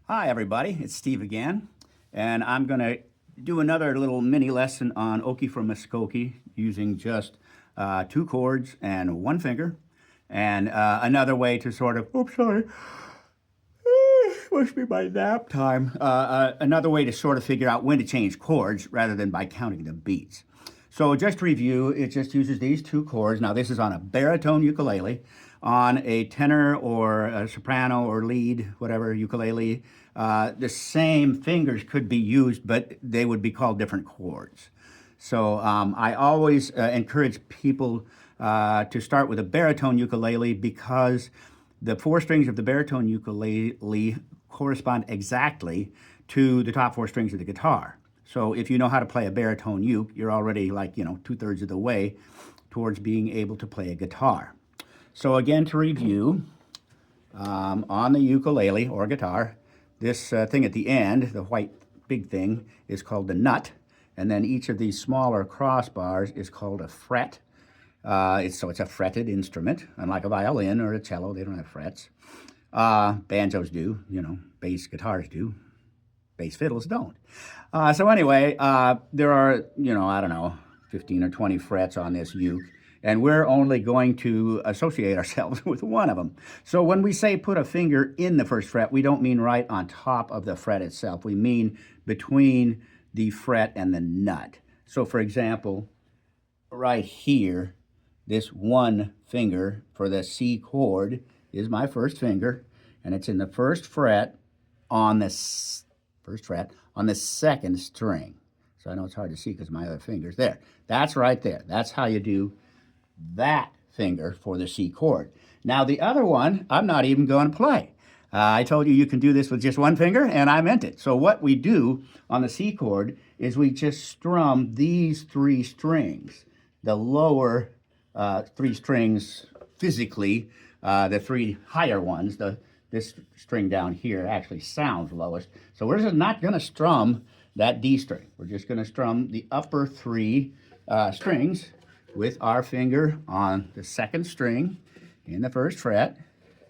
Hi everybody, it's Steve again, and I'm going to do another little mini lesson on Okie from Muskogee using just 2 chords and 1 finger, and another way to sort of, oops, sorry, must be my nap time, another way to sort of figure out when to change chords rather than by counting the beats. So just to review, it just uses these 2 chords. Now this is on a baritone ukulele. On a tenor or a soprano or lead, whatever, ukulele, the same fingers could be used, but they would be called different chords. So I always encourage people to start with a baritone ukulele because the 4 strings of the baritone ukulele correspond exactly to the top 4 strings of the guitar. So if you know how to play a baritone uke, you're already like, 2/3 of the way towards being able to play a guitar. So again, to review, on the ukulele or guitar, this thing at the end, the white big thing, is called the nut. And then each of these smaller crossbars is called a fret. So it's a fretted instrument, unlike a violin or a cello, they don't have frets. Banjos do, bass guitars do. Bass fiddles don't. So anyway, there are, I don't know, 15 or 20 frets on this uke, and we're only going to associate ourselves with one of them. So when we say put a finger in the first fret, we don't mean right on top of the fret itself. We mean between the fret and the nut. So for example, right here, this 1 finger for the C chord is my first finger, and it's in the first fret on the on the 2nd string. So I know it's hard to see because my other finger's there. That's right there. That's how you do that finger for the C chord. Now the other one, I'm not even going to play. I told you you can do this with just 1 finger, and I meant it. So what we do on the C chord is we just strum these 3 strings. The lower 3 strings physically, the 3 higher ones, this string down here actually sounds lowest. So we're just not going to strum that D string. We're just going to strum the upper 3 strings with our finger on the 2nd string in the 1st fret,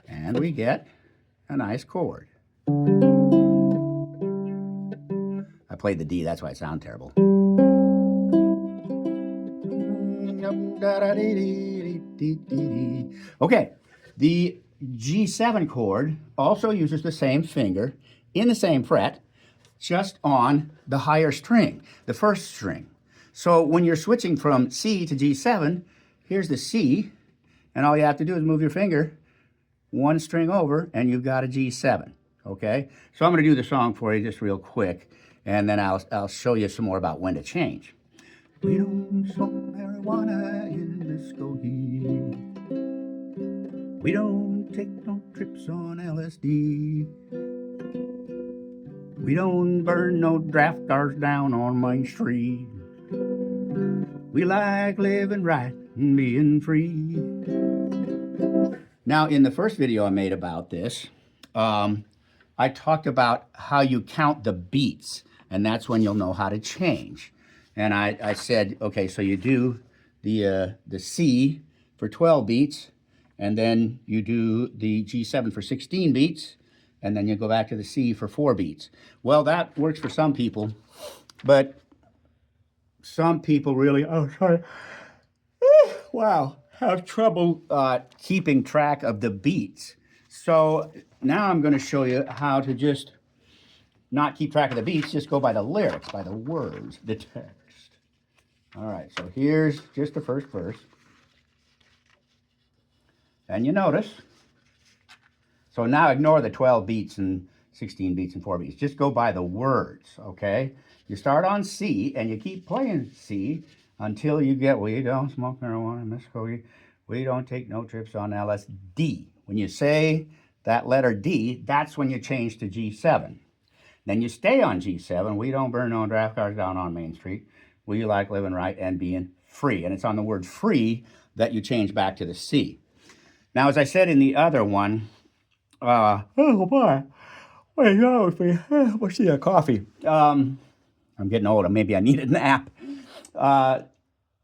and we get a nice chord. I played the D, that's why it sounds terrible. Okay, the G7 chord also uses the same finger in the same fret, just on the higher string, the 1st string. So when you're switching from C to G7, here's the C, and all you have to do is move your finger 1 string over, and you've got a G7, okay? So I'm going to do the song for you just real quick, and then I'll show you some more about when to change. We don't smoke marijuana in Muskogee. We don't take no trips on LSD. We don't burn no draft cars down on Main Street. We like living right and being free. Now, in the first video I made about this, I talked about how you count the beats, and that's when you'll know how to change. And I said, okay, so you do the C for 12 beats, and then you do the G7 for 16 beats, and then you go back to the C for 4 beats. Well, that works for some people, but some people really, wow, have trouble keeping track of the beats. So now I'm going to show you how to just not keep track of the beats, just go by the lyrics, by the words, the text. All right, so here's just the first verse. And you notice, so now ignore the 12 beats and 16 beats and 4 beats. Just go by the words, okay? You start on C, and you keep playing C until you get, we don't smoke marijuana in Muskogee. We don't take no trips on LSD. When you say that letter D, that's when you change to G7. Then you stay on G7. We don't burn no draft cars down on Main Street. We like living right and being free. And it's on the word free that you change back to the C. Now, as I said in the other one, oh boy, wait, what's the coffee? I'm getting older. Maybe I need a nap.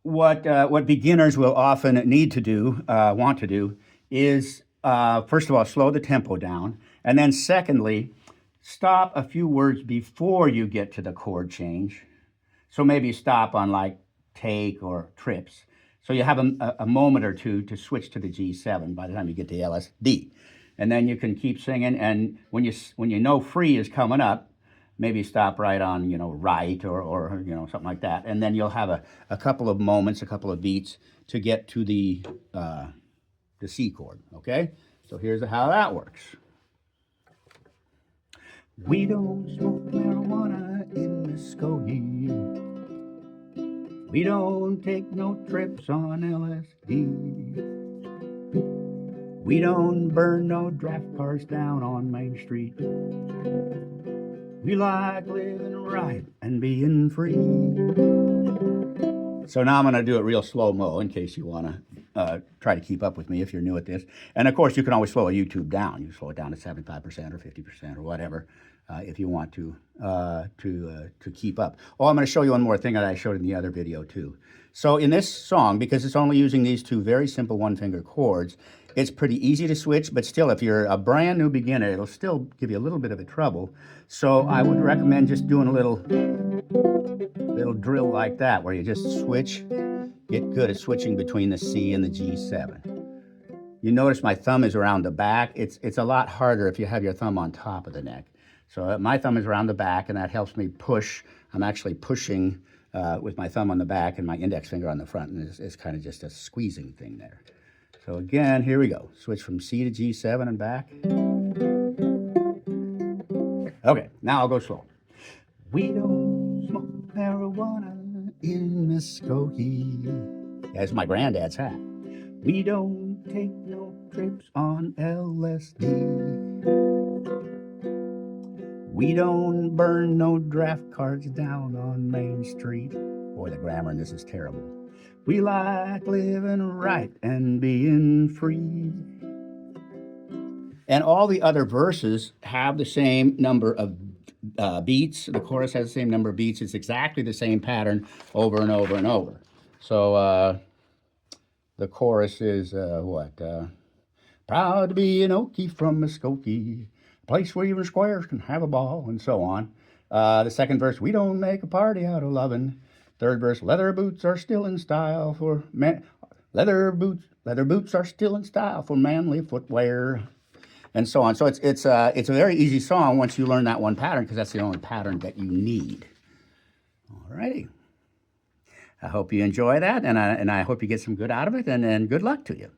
What beginners will often need to do, want to do, is first of all slow the tempo down, and then secondly, stop a few words before you get to the chord change. So maybe stop on like take or trips. So you have a moment or two to switch to the G7 by the time you get to LSD. And then you can keep singing, and when you know free is coming up, maybe stop right on, right or something like that. And then you'll have a couple of moments, a couple of beats to get to the C chord, okay? So here's how that works. We don't smoke marijuana in Muskogee. We don't take no trips on LSD. We don't burn no draft cars down on Main Street. We like living right and being free. So now I'm going to do it real slow-mo in case you want to try to keep up with me if you're new at this. And of course, you can always slow a YouTube down. You slow it down to 75% or 50% or whatever if you want to keep up. Oh, I'm going to show you one more thing that I showed in the other video too. So in this song, because it's only using these two very simple one-finger chords, it's pretty easy to switch, but still, if you're a brand new beginner, it'll still give you a little bit of a trouble. So I would recommend just doing a little drill like that, where you just switch, get good at switching between the C and the G7. You notice my thumb is around the back. It's a lot harder if you have your thumb on top of the neck. So my thumb is around the back, and that helps me push. I'm actually pushing with my thumb on the back and my index finger on the front, and it's kind of just a squeezing thing there. So again, here we go. Switch from C to G7 and back. Okay, now I'll go slow. We don't smoke marijuana in Muskogee. That's my granddad's hat. We don't take no trips on LSD. We don't burn no draft cards down on Main Street. Boy, the grammar in this is terrible. We like living right and being free. And all the other verses have the same number of beats. The chorus has the same number of beats. It's exactly the same pattern over and over and over. So the chorus is proud to be an Okie from Muskogee, a place where even squares can have a ball, and so on. The second verse, we don't make a party out of lovin'. Third verse, leather boots are still in style for man. Leather boots are still in style for manly footwear, and so on. So it's a very easy song once you learn that one pattern, because that's the only pattern that you need. All righty. I hope you enjoy that, and I hope you get some good out of it, and good luck to you.